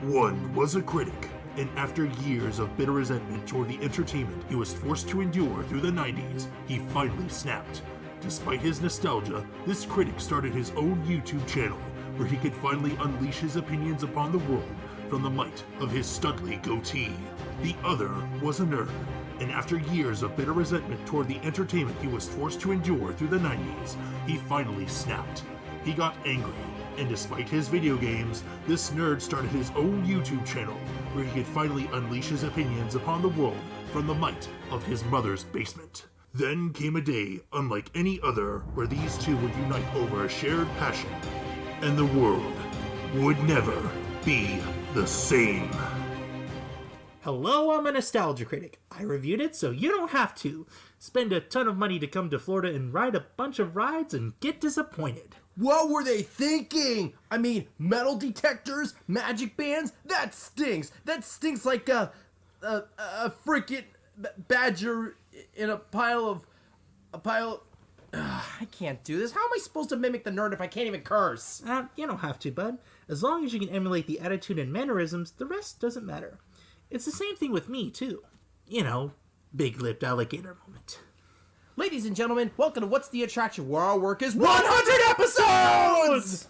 One was a critic, and after years of bitter resentment toward the entertainment he was forced to endure through the 90s, he finally snapped. Despite his nostalgia, this critic started his own YouTube channel where he could finally unleash his opinions upon the world from the might of his studly goatee. The other was a nerd, and after years of bitter resentment toward the entertainment he was forced to endure through the 90s, he finally snapped. He got angry, and despite his video games, this nerd started his own YouTube channel where he could finally unleash his opinions upon the world from the might of his mother's basement. Then came a day unlike any other where these two would unite over a shared passion, and the world would never be the same. Hello, I'm a nostalgia critic. I reviewed it so you don't have to. Spend a ton of money to come to Florida and ride a bunch of rides and get disappointed. What were they thinking? I mean, metal detectors, magic bands? That stinks. That stinks like a freaking badger in a pile. I can't do this. How am I supposed to mimic the nerd if I can't even curse? You don't have to, bud. As long as you can emulate the attitude and mannerisms, the rest doesn't matter. It's the same thing with me, too. You know, big-lipped alligator moment. Ladies and gentlemen, welcome to What's the Attraction, where our work is 100 episodes!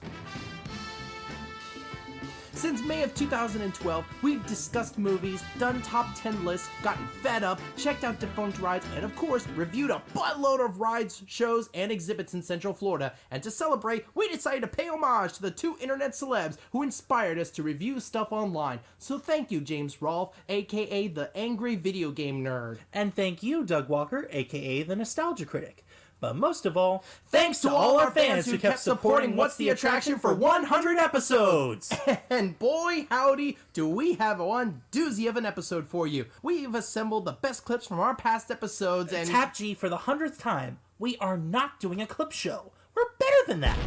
Since May of 2012, we've discussed movies, done top 10 lists, gotten fed up, checked out defunct rides, and of course, reviewed a buttload of rides, shows, and exhibits in Central Florida. And to celebrate, we decided to pay homage to the two internet celebs who inspired us to review stuff online. So thank you, James Rolfe, aka the Angry Video Game Nerd. And thank you, Doug Walker, aka the Nostalgia Critic. But most of all, thanks to all our fans who kept supporting What's the Attraction for 100 episodes! And boy howdy, do we have one doozy of an episode for you. We've assembled the best clips from our past episodes and... TAP-G, for the 100th time, we are not doing a clip show. We're better than that!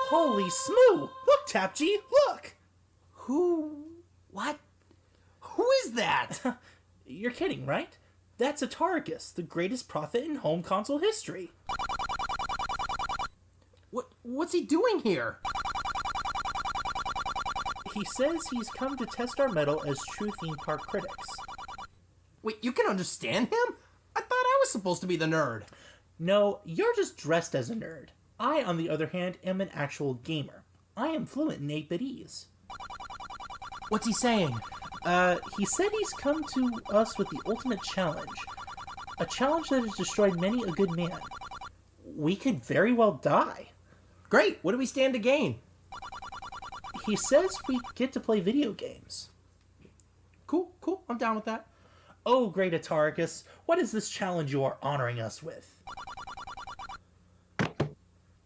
Holy smoo! Look, TAP-G, look! What? Who is that? You're kidding, right? That's Atarichus, the greatest prophet in home console history. What's he doing here? He says he's come to test our mettle as true theme park critics. Wait, you can understand him? I thought I was supposed to be the nerd. No, you're just dressed as a nerd. I, on the other hand, am an actual gamer. I am fluent in 8-bit-ese. What's he saying? He said he's come to us with the ultimate challenge. A challenge that has destroyed many a good man. We could very well die. Great, what do we stand to gain? He says we get to play video games. Cool, I'm down with that. Oh, great Atarichus, what is this challenge you are honoring us with?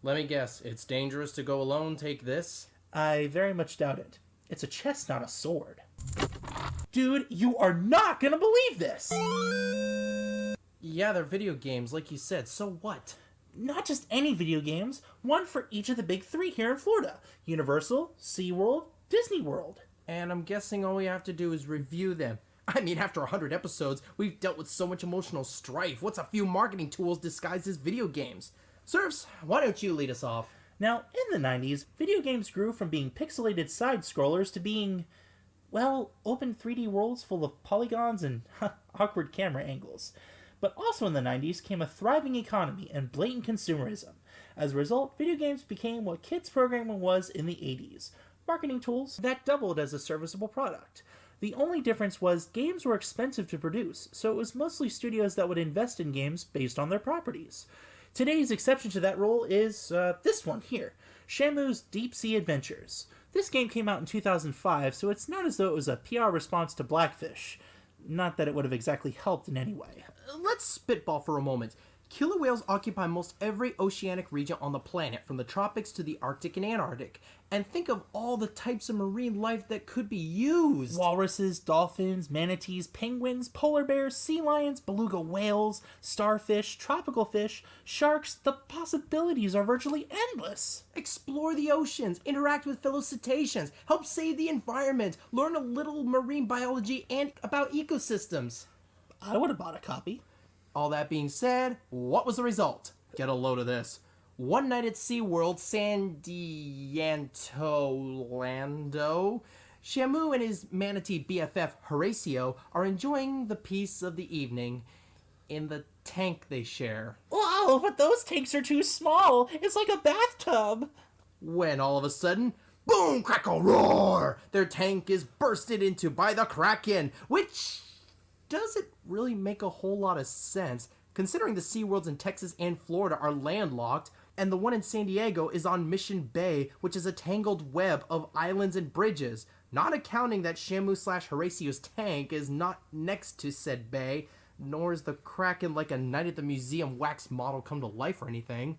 Let me guess, it's dangerous to go alone, take this? I very much doubt it. It's a chest, not a sword. Dude, you are not gonna believe this! Yeah, they're video games, like you said, so what? Not just any video games, one for each of the big three here in Florida. Universal, SeaWorld, Disney World. And I'm guessing all we have to do is review them. I mean, after 100 episodes, we've dealt with so much emotional strife. What's a few marketing tools disguised as video games? Surfs, why don't you lead us off? Now, in the 90s, video games grew from being pixelated side-scrollers to being, well, open 3D worlds full of polygons and awkward camera angles. But also in the 90s came a thriving economy and blatant consumerism. As a result, video games became what kids programming was in the 80s. Marketing tools that doubled as a serviceable product. The only difference was games were expensive to produce, so it was mostly studios that would invest in games based on their properties. Today's exception to that rule is this one here, Shamu's Deep Sea Adventures. This game came out in 2005, so it's not as though it was a PR response to Blackfish. Not that it would have exactly helped in any way. Let's spitball for a moment. Killer whales occupy most every oceanic region on the planet, from the tropics to the Arctic and Antarctic. And think of all the types of marine life that could be used. Walruses, dolphins, manatees, penguins, polar bears, sea lions, beluga whales, starfish, tropical fish, sharks. The possibilities are virtually endless. Explore the oceans, interact with fellow cetaceans, help save the environment, learn a little marine biology and about ecosystems. I would have bought a copy. All that being said, what was the result? Get a load of this. One night at SeaWorld, San Diego, Shamu and his manatee BFF Horatio are enjoying the peace of the evening in the tank they share. Wow, but those tanks are too small. It's like a bathtub. When all of a sudden, boom, crackle, roar! Their tank is bursted into by the Kraken, which doesn't really make a whole lot of sense, considering the SeaWorlds in Texas and Florida are landlocked, and the one in San Diego is on Mission Bay, which is a tangled web of islands and bridges, not accounting that Shamu/Horatio's tank is not next to said bay, nor is the Kraken like a Night at the Museum wax model come to life or anything.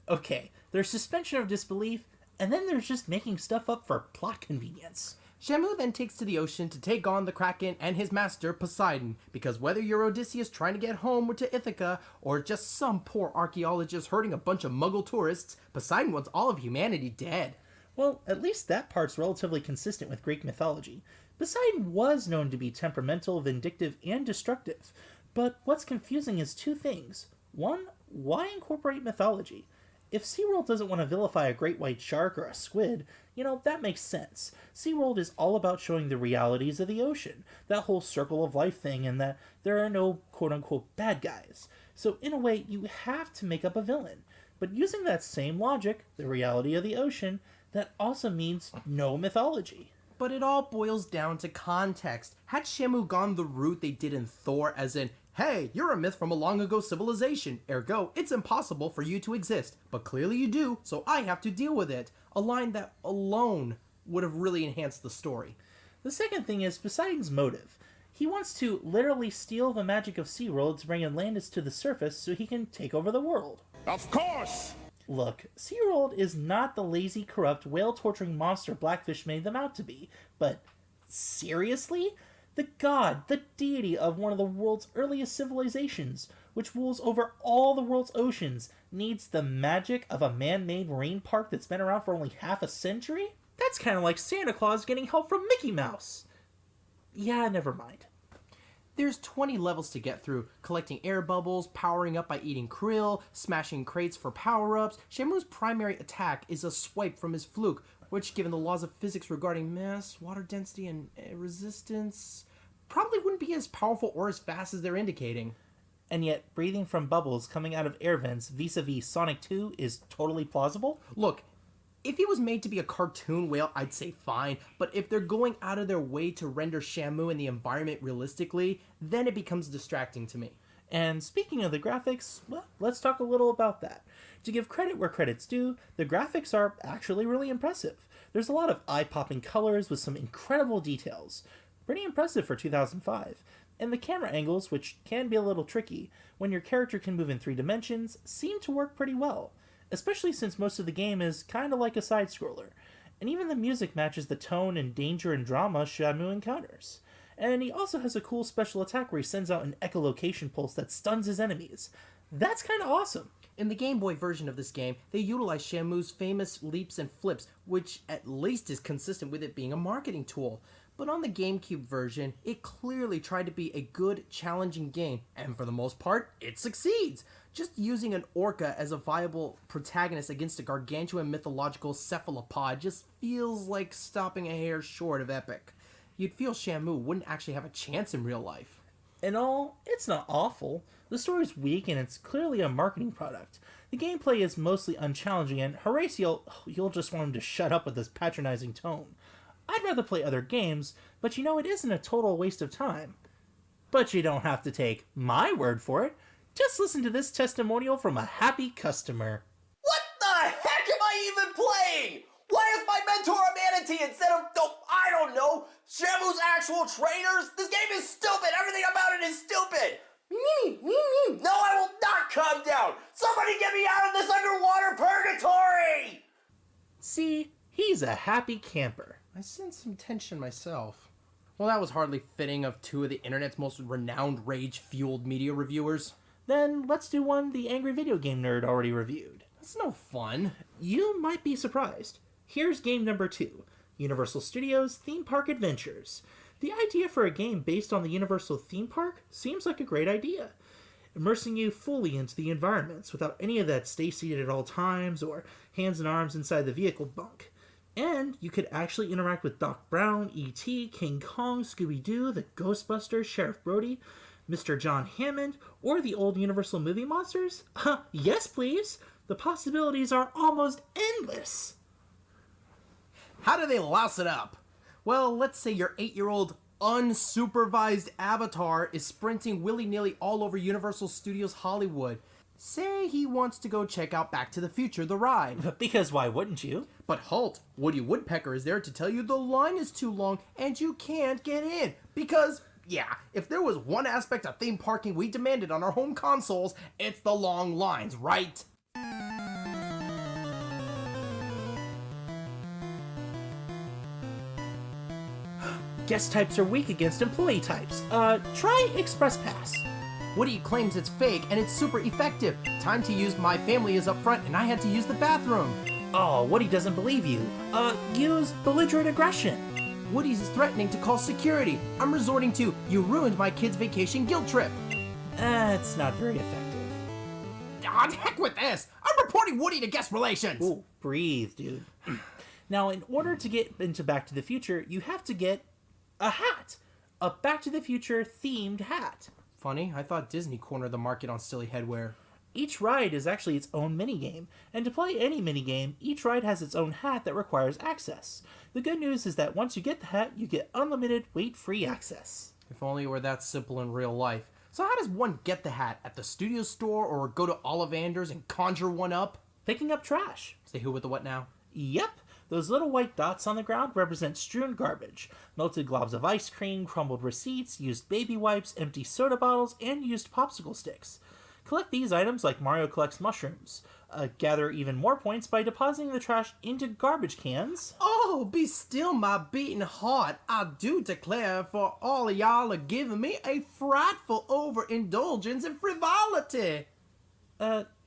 Okay, there's suspension of disbelief, and then there's just making stuff up for plot convenience. Shamu then takes to the ocean to take on the Kraken and his master, Poseidon, because whether you're Odysseus trying to get home to Ithaca, or just some poor archaeologist herding a bunch of muggle tourists, Poseidon wants all of humanity dead. Well, at least that part's relatively consistent with Greek mythology. Poseidon was known to be temperamental, vindictive, and destructive. But what's confusing is two things. One, why incorporate mythology? If SeaWorld doesn't want to vilify a great white shark or a squid, that makes sense. SeaWorld is all about showing the realities of the ocean, that whole circle of life thing, and that there are no quote-unquote bad guys. So in a way, you have to make up a villain. But using that same logic, the reality of the ocean, that also means no mythology. But it all boils down to context. Had Shamu gone the route they did in Thor, as in, hey, you're a myth from a long ago civilization, ergo, it's impossible for you to exist, but clearly you do, so I have to deal with it. A line that alone would have really enhanced the story. The second thing is Poseidon's motive. He wants to literally steal the magic of SeaWorld to bring Atlantis to the surface so he can take over the world. Of course! Look, SeaWorld is not the lazy, corrupt, whale-torturing monster Blackfish made them out to be, but seriously? The god, the deity of one of the world's earliest civilizations, which rules over all the world's oceans, needs the magic of a man-made marine park that's been around for only half a century? That's kind of like Santa Claus getting help from Mickey Mouse. Yeah, never mind. There's 20 levels to get through, collecting air bubbles, powering up by eating krill, smashing crates for power-ups. Shamu's primary attack is a swipe from his fluke, which, given the laws of physics regarding mass, water density, and resistance, probably wouldn't be as powerful or as fast as they're indicating. And yet, breathing from bubbles coming out of air vents vis-a-vis Sonic 2 is totally plausible? Look, if he was made to be a cartoon whale, I'd say fine, but if they're going out of their way to render Shamu and the environment realistically, then it becomes distracting to me. And speaking of the graphics, well, let's talk a little about that. To give credit where credit's due, the graphics are actually really impressive. There's a lot of eye-popping colors with some incredible details. Pretty impressive for 2005. And the camera angles, which can be a little tricky, when your character can move in 3 dimensions, seem to work pretty well. Especially since most of the game is kind of like a side-scroller. And even the music matches the tone and danger and drama Shamu encounters. And he also has a cool special attack where he sends out an echolocation pulse that stuns his enemies. That's kind of awesome. In the Game Boy version of this game, they utilize Shamu's famous leaps and flips, which at least is consistent with it being a marketing tool. But on the GameCube version, it clearly tried to be a good, challenging game, and for the most part, it succeeds. Just using an orca as a viable protagonist against a gargantuan mythological cephalopod just feels like stopping a hair short of epic. You'd feel Shamu wouldn't actually have a chance in real life. In all, it's not awful. The story's weak and it's clearly a marketing product. The gameplay is mostly unchallenging and Horatio, you'll just want him to shut up with his patronizing tone. I'd rather play other games, but it isn't a total waste of time. But you don't have to take my word for it. Just listen to this testimonial from a happy customer. What the heck am I even playing? Why is my mentor a manatee instead of, I don't know, Shamu's actual trainers? This game is stupid. Everything about it is stupid. No, I will not calm down. Somebody get me out of this underwater purgatory. See, he's a happy camper. I sense some tension myself. Well, that was hardly fitting of 2 of the internet's most renowned rage-fueled media reviewers. Then let's do one the angry video game nerd already reviewed. That's no fun. You might be surprised. Here's game number 2, Universal Studios Theme Park Adventures. The idea for a game based on the Universal theme park seems like a great idea. immersing you fully into the environments without any of that stay seated at all times or hands and arms inside the vehicle bunk. And you could actually interact with Doc Brown, E.T., King Kong, Scooby-Doo, the Ghostbusters, Sheriff Brody, Mr. John Hammond, or the old Universal movie monsters? Yes, please! The possibilities are almost endless! How do they louse it up? Well, let's say your 8-year-old unsupervised avatar is sprinting willy-nilly all over Universal Studios Hollywood. Say he wants to go check out Back to the Future, the ride. Because why wouldn't you? But halt! Woody Woodpecker is there to tell you the line is too long and you can't get in. Because, yeah, if there was one aspect of theme parking we demanded on our home consoles, it's the long lines, right? Guest types are weak against employee types. Try Express Pass. Woody claims it's fake and it's super effective. Time to use My Family is up front and I had to use the bathroom. Oh, Woody doesn't believe you. Use belligerent aggression. Woody's threatening to call security. I'm resorting to, you ruined my kid's vacation guilt trip. It's not very effective. Ah, heck with this! I'm reporting Woody to guest relations! Ooh, breathe, dude. Now, in order to get into Back to the Future, you have to get a hat. A Back to the Future themed hat. Funny, I thought Disney cornered the market on silly headwear. Each ride is actually its own minigame, and to play any minigame, each ride has its own hat that requires access. The good news is that once you get the hat, you get unlimited, wait-free access. If only it were that simple in real life. So how does one get the hat? At the studio store or go to Ollivander's and conjure one up? Picking up trash. Say who with the what now? Yep. Those little white dots on the ground represent strewn garbage. Melted globs of ice cream, crumbled receipts, used baby wipes, empty soda bottles, and used popsicle sticks. Collect these items like Mario collects mushrooms. Gather even more points by depositing the trash into garbage cans. Oh, be still my beating heart. I do declare for all of y'all are giving me a frightful overindulgence and frivolity.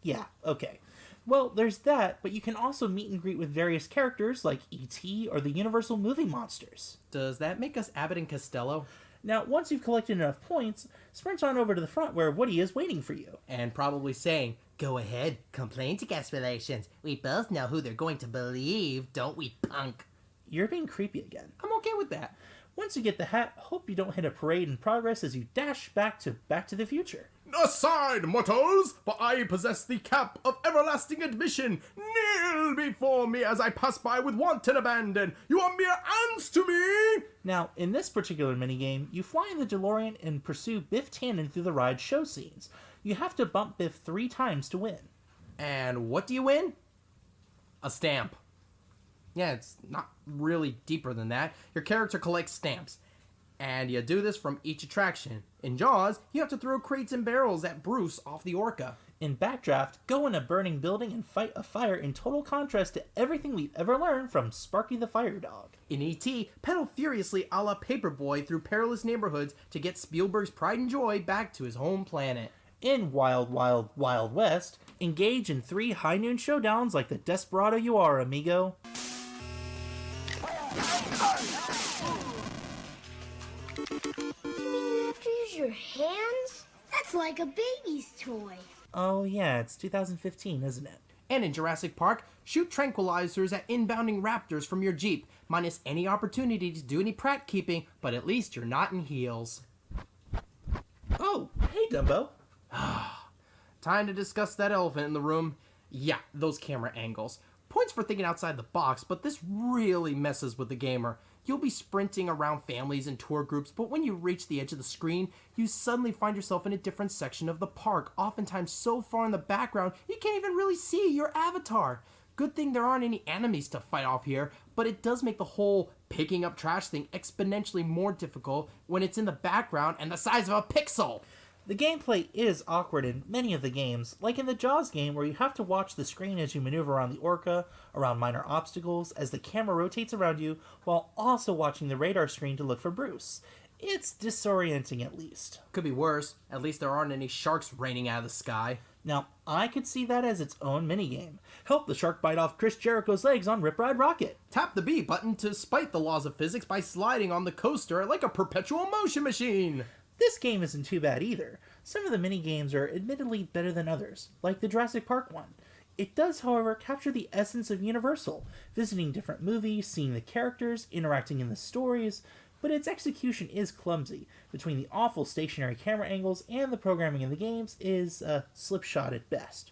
Yeah, okay. Well, there's that, but you can also meet and greet with various characters like E.T. or the Universal movie monsters. Does that make us Abbott and Costello? Now, once you've collected enough points, sprint on over to the front where Woody is waiting for you. And probably saying, go ahead, complain to guest relations. We both know who they're going to believe, don't we, punk? You're being creepy again. I'm okay with that. Once you get the hat, hope you don't hit a parade in progress as you dash back to the Future. Aside, mortals, for I possess the cap of everlasting admission. Kneel before me as I pass by with wanton abandon. You are mere ants to me! Now, in this particular minigame, you fly in the DeLorean and pursue Biff Tannen through the ride show scenes. You have to bump Biff 3 times to win. And what do you win? A stamp. Yeah, it's not really deeper than that. Your character collects stamps. And you do this from each attraction. In Jaws, you have to throw crates and barrels at Bruce off the Orca. In Backdraft, go in a burning building and fight a fire in total contrast to everything we've ever learned from Sparky the Fire Dog. In E.T., pedal furiously a la Paperboy through perilous neighborhoods to get Spielberg's pride and joy back to his home planet. In Wild Wild Wild West, engage in 3 high noon showdowns like the desperado you are, amigo. Use your hands? That's like a baby's toy. Oh yeah, it's 2015, isn't it? And in Jurassic Park, shoot tranquilizers at inbounding raptors from your Jeep, minus any opportunity to do any prat keeping, but at least you're not in heels. Oh, hey Dumbo. Time to discuss that elephant in the room. Yeah, those camera angles. Points for thinking outside the box, but this really messes with the gamer. You'll be sprinting around families and tour groups, but when you reach the edge of the screen, you suddenly find yourself in a different section of the park, oftentimes so far in the background, you can't even really see your avatar. Good thing there aren't any enemies to fight off here, but it does make the whole picking up trash thing exponentially more difficult when it's in the background and the size of a pixel. The gameplay is awkward in many of the games, like in the Jaws game where you have to watch the screen as you maneuver around the orca, around minor obstacles, as the camera rotates around you, while also watching the radar screen to look for Bruce. It's disorienting at least. Could be worse. At least there aren't any sharks raining out of the sky. Now, I could see that as its own minigame. Help the shark bite off Chris Jericho's legs on Rip Ride Rocket. Tap the B button to spite the laws of physics by sliding on the coaster like a perpetual motion machine. This game isn't too bad either. Some of the mini-games are admittedly better than others, like the Jurassic Park one. It does, however, capture the essence of Universal, visiting different movies, seeing the characters, interacting in the stories, but its execution is clumsy. Between the awful stationary camera angles and the programming in the games is slipshod at best.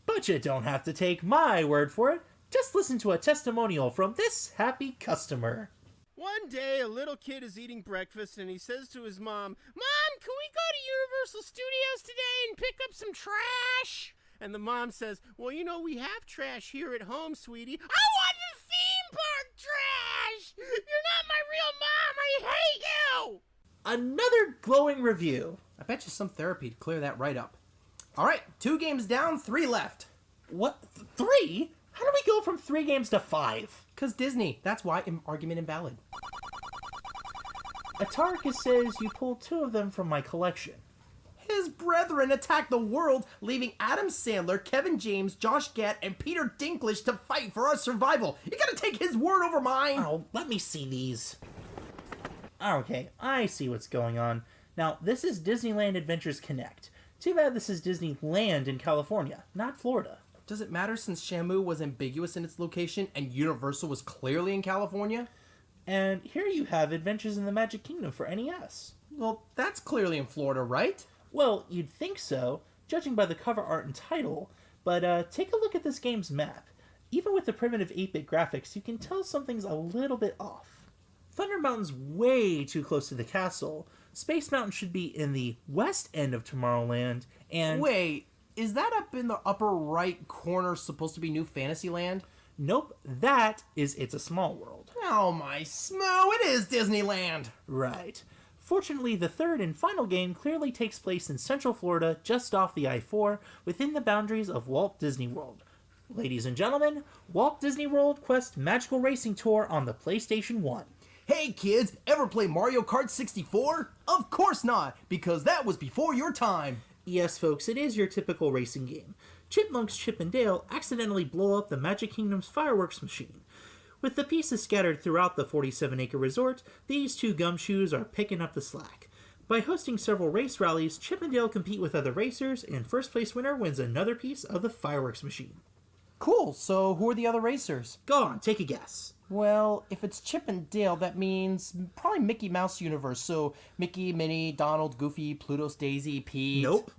But you don't have to take my word for it. Just listen to a testimonial from this happy customer. One day, a little kid is eating breakfast and he says to his mom, "Mom, can we go to Universal Studios today and pick up some trash?" And the mom says, "Well, you know, we have trash here at home, sweetie." "I want the theme park trash! You're not my real mom! I hate you!" Another glowing review. I bet you some therapy to clear that right up. All right, 2 games down, 3 left. What? 3? How do we go from 3 games to 5? Because Disney. That's why argument invalid. Atarichus says you pulled 2 of them from my collection. His brethren attacked the world, leaving Adam Sandler, Kevin James, Josh Gad, and Peter Dinklage to fight for our survival. You gotta take his word over mine. Oh, let me see these. Okay, I see what's going on. Now, this is Disneyland Adventures Connect. Too bad this is Disneyland in California, not Florida. Does it matter since Shamu was ambiguous in its location and Universal was clearly in California? And here you have Adventures in the Magic Kingdom for NES. Well, that's clearly in Florida, right? Well, you'd think so, judging by the cover art and title, but take a look at this game's map. Even with the primitive 8-bit graphics, you can tell something's a little bit off. Thunder Mountain's way too close to the castle. Space Mountain should be in the west end of Tomorrowland, and... Wait, is that up in the upper right corner supposed to be New Fantasyland? Nope, that is It's a Small World. Oh my smo, it is Disneyland! Right. Fortunately, the third and final game clearly takes place in Central Florida, just off the I-4, within the boundaries of Walt Disney World. Ladies and gentlemen, Walt Disney World Quest Magical Racing Tour on the PlayStation 1. Hey kids, ever play Mario Kart 64? Of course not, because that was before your time. Yes, folks, it is your typical racing game. Chipmunks Chip and Dale accidentally blow up the Magic Kingdom's fireworks machine. With the pieces scattered throughout the 47-acre resort, these 2 gumshoes are picking up the slack. By hosting several race rallies, Chip and Dale compete with other racers, and first place winner wins another piece of the fireworks machine. Cool, so who are the other racers? Go on, take a guess. Well, if it's Chip and Dale, that means probably Mickey Mouse universe, so Mickey, Minnie, Donald, Goofy, Pluto's Daisy, Pete... Nope.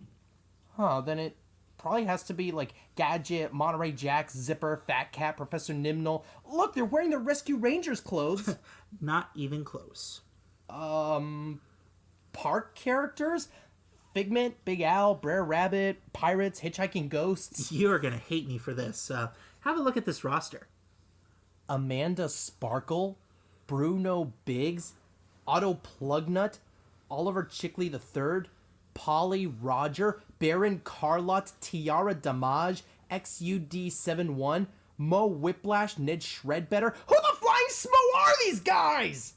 Huh, then it probably has to be like Gadget, Monterey Jack, Zipper, Fat Cat, Professor Nimnol. Look, they're wearing their Rescue Rangers clothes. Not even close. Park characters? Figment, Big Al, Brer Rabbit, Pirates, Hitchhiking Ghosts. You are going to hate me for this. Have a look at this roster. Amanda Sparkle, Bruno Biggs, Otto Plugnut, Oliver Chickley III, Polly Roger, Baron Carlot, Tiara Damage, XUD71, Mo Whiplash, Ned Shredbetter. Who the flying smo are these guys?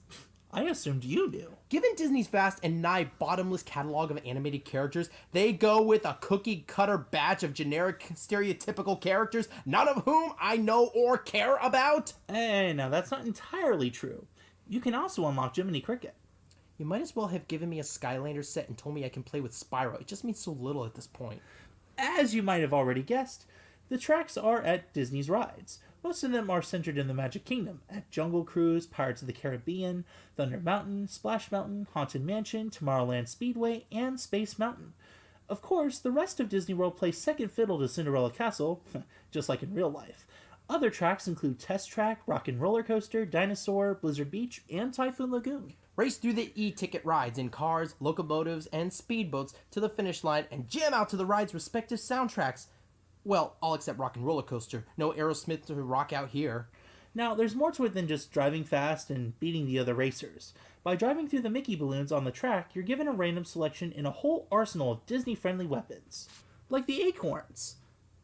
I assumed you knew. Given Disney's vast and nigh bottomless catalog of animated characters, they go with a cookie-cutter batch of generic, stereotypical characters, none of whom I know or care about. Hey, now that's not entirely true. You can also unlock Jiminy Cricket. You might as well have given me a Skylander set and told me I can play with Spyro. It just means so little at this point. As you might have already guessed, the tracks are at Disney's rides. Most of them are centered in the Magic Kingdom, at Jungle Cruise, Pirates of the Caribbean, Thunder Mountain, Splash Mountain, Haunted Mansion, Tomorrowland Speedway, and Space Mountain. Of course, the rest of Disney World plays second fiddle to Cinderella Castle, just like in real life. Other tracks include Test Track, Rock and Roller Coaster, Dinosaur, Blizzard Beach, and Typhoon Lagoon. Race through the e-ticket rides in cars, locomotives, and speedboats to the finish line and jam out to the ride's respective soundtracks. Well, all except Rock and Roller Coaster. No Aerosmith to rock out here. Now, there's more to it than just driving fast and beating the other racers. By driving through the Mickey balloons on the track, you're given a random selection in a whole arsenal of Disney-friendly weapons. Like the acorns,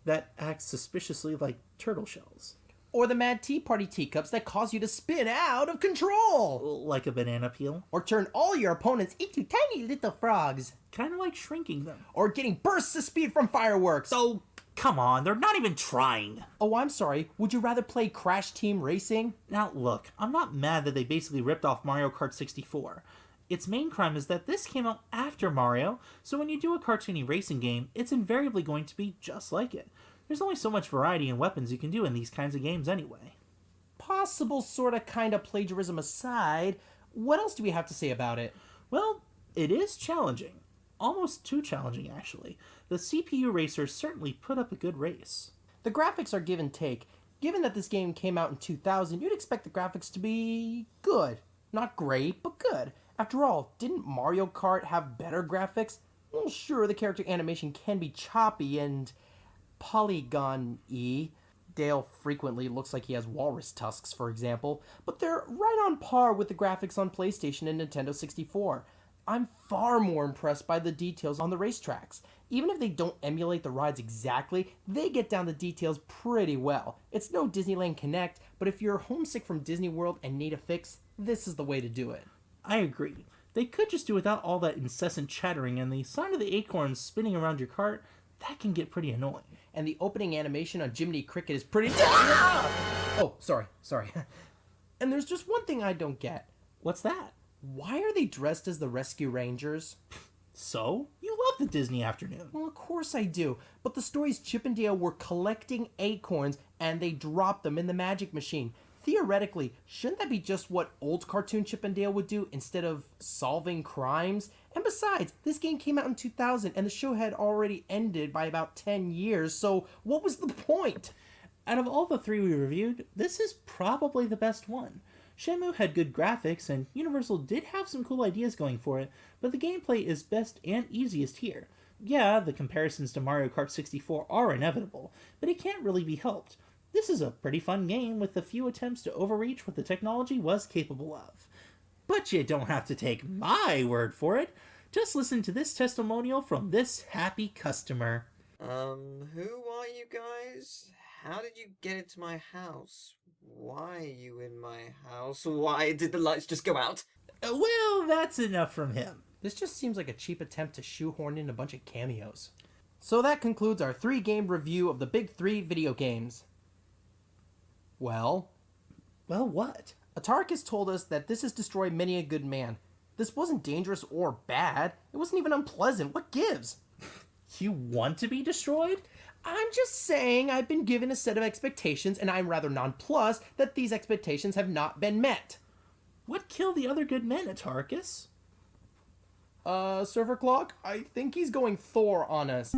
that act suspiciously like turtle shells. Or the Mad Tea Party teacups that cause you to spin out of control. Like a banana peel. Or turn all your opponents into tiny little frogs. Kind of like shrinking them. Or getting bursts of speed from fireworks. Oh, come on, they're not even trying. Oh, I'm sorry. Would you rather play Crash Team Racing? Now, look, I'm not mad that they basically ripped off Mario Kart 64. Its main crime is that this came out after Mario, so when you do a cartoony racing game, it's invariably going to be just like it. There's only so much variety in weapons you can do in these kinds of games anyway. Possible sorta kinda plagiarism aside, what else do we have to say about it? Well, it is challenging. Almost too challenging, actually. The CPU racers certainly put up a good race. The graphics are give and take. Given that this game came out in 2000, you'd expect the graphics to be good. Not great, but good. After all, didn't Mario Kart have better graphics? Well, sure, the character animation can be choppy and polygon-y. Dale frequently looks like he has walrus tusks, for example, but they're right on par with the graphics on PlayStation and Nintendo 64. I'm far more impressed by the details on the racetracks. Even if they don't emulate the rides exactly, they get down the details pretty well. It's no Disneyland Connect, but if you're homesick from Disney World and need a fix, this is the way to do it. I agree. They could just do without all that incessant chattering, and the sound of the acorns spinning around your cart, that can get pretty annoying. And the opening animation on Jiminy Cricket is pretty... Oh, sorry. And there's just one thing I don't get. What's that? Why are they dressed as the Rescue Rangers? So? You love the Disney afternoon. Well, of course I do. But the story's Chip and Dale were collecting acorns and they dropped them in the magic machine. Theoretically, shouldn't that be just what old cartoon Chip and Dale would do instead of solving crimes? And besides, this game came out in 2000 and the show had already ended by about 10 years, so what was the point? Out of all the three we reviewed, this is probably the best one. Shenmue had good graphics, and Universal did have some cool ideas going for it, but the gameplay is best and easiest here. Yeah, the comparisons to Mario Kart 64 are inevitable, but it can't really be helped. This is a pretty fun game with a few attempts to overreach what the technology was capable of. But you don't have to take my word for it. Just listen to this testimonial from this happy customer. Who are you guys? How did you get into my house? Why are you in my house? Why did the lights just go out? Well, that's enough from him. This just seems like a cheap attempt to shoehorn in a bunch of cameos. So that concludes our 3-game review of the big 3 video games. Well, what? Atarichus told us that this has destroyed many a good man. This wasn't dangerous or bad. It wasn't even unpleasant. What gives? You want to be destroyed? I'm just saying I've been given a set of expectations and I'm rather nonplussed that these expectations have not been met. What killed the other good men, Atarichus? SurferClock? I think he's going Thor on us.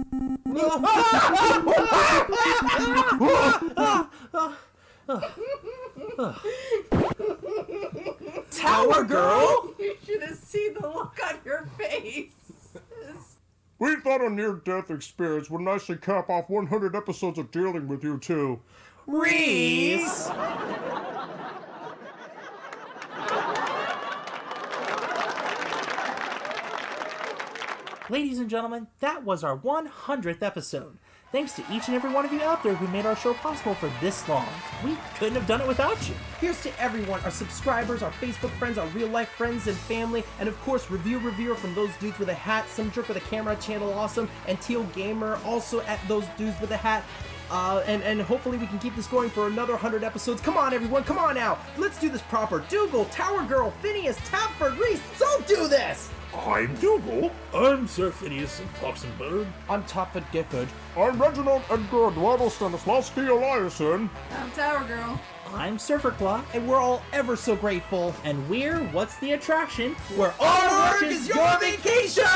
Tower Girl? You should have seen the look on your face. We thought a near-death experience would nicely cap off 100 episodes of dealing with you two. Reese! Ladies and gentlemen, that was our 100th episode. Thanks to each and every one of you out there who made our show possible for this long. We couldn't have done it without you. Here's to everyone, our subscribers, our Facebook friends, our real-life friends and family, and of course, reviewer from those dudes with a hat, some jerk with a camera, Channel Awesome, and Teal Gamer also at those dudes with a hat. And hopefully we can keep this going for another 100 episodes. Come on, everyone, come on now. Let's do this proper. Dougal, Tower Girl, Phineas, Tapford, Reese, let's all do this! I'm Dougal. I'm Sir Phineas of Toxenberg. I'm Tapford Gifford. I'm Reginald Edgar Eduardo Stanislavski Eliasson. I'm Tower Girl. I'm SurferClock, And we're all ever so grateful. and we're What's the Attraction? Where our work is your vacation!